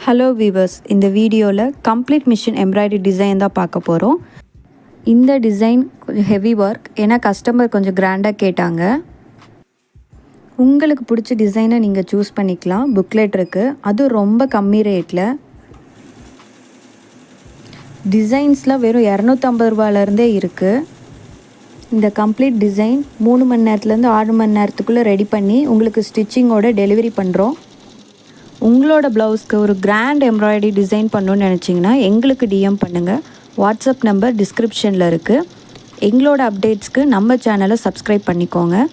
Hello viewers, இந்த வீடியோவில் complete machine embroidery design தான் பார்க்க போகிறோம். இந்த டிசைன் கொஞ்சம் ஹெவி ஒர்க், ஏன்னா கஸ்டமர் கொஞ்சம் கிராண்டாக கேட்டாங்க. உங்களுக்கு பிடிச்ச டிசைனை நீங்கள் சூஸ் பண்ணிக்கலாம். புக்லெட் இருக்குது, அதுவும் ரொம்ப கம்மி ரேட்டில். டிசைன்ஸ்லாம் வெறும் 250 ரூபாயிலேருந்தே இருக்குது. இந்த கம்ப்ளீட் டிசைன் 3 மணி நேரத்துலேருந்து 6 மணி நேரத்துக்குள்ளே ரெடி பண்ணி உங்களுக்கு ஸ்டிச்சிங்கோட டெலிவரி பண்ணுறோம். உங்களோட ப்ளவுஸ்க்கு ஒரு கிராண்ட் எம்ப்ராய்டரி டிசைன் பண்ணணுன்னு நினச்சிங்கன்னா எங்களுக்கு டிஎம் பண்ணுங்கள். வாட்ஸ்அப் நம்பர் டிஸ்கிரிப்ஷனில் இருக்குது. எங்களோட அப்டேட்ஸ்க்கு நம்ம சேனலை சப்ஸ்கிரைப் பண்ணிக்கோங்க.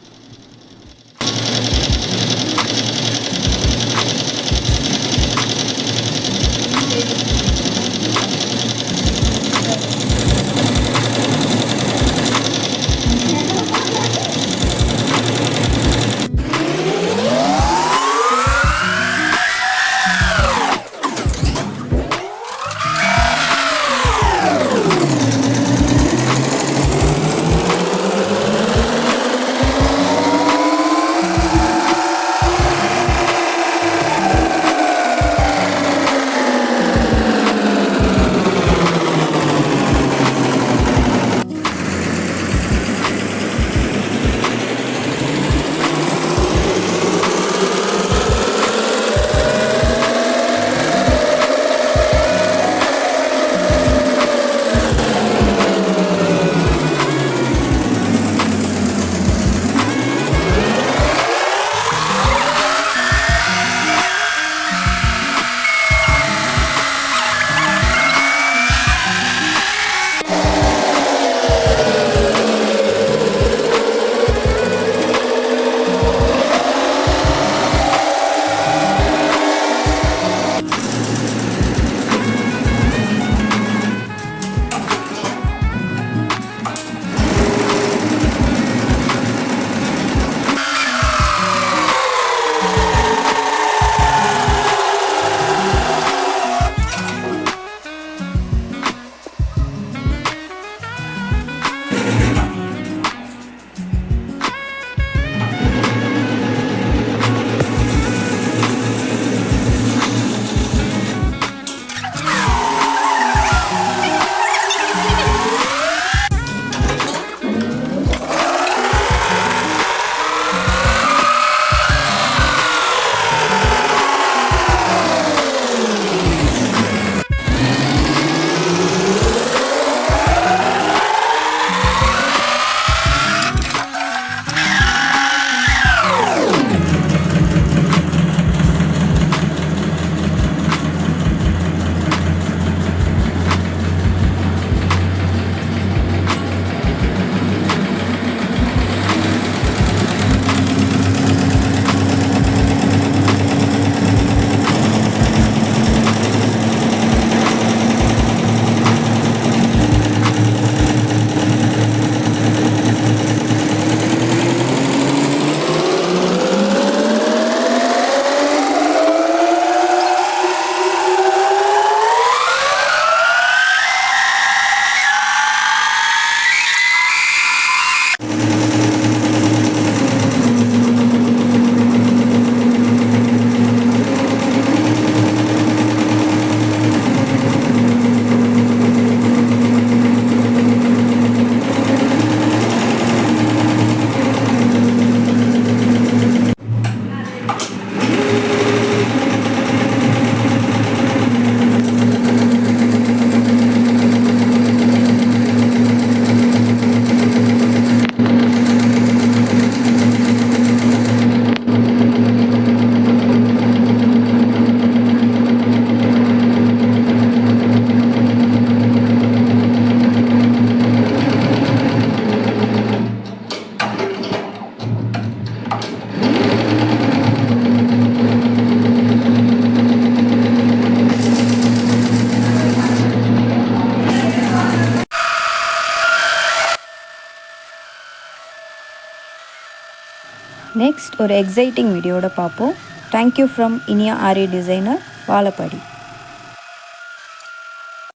நெக்ஸ்ட் ஒரு எக்ஸைட்டிங் வீடியோட பார்ப்போம். Thank you from Iniya aari designer, Vazhapadi.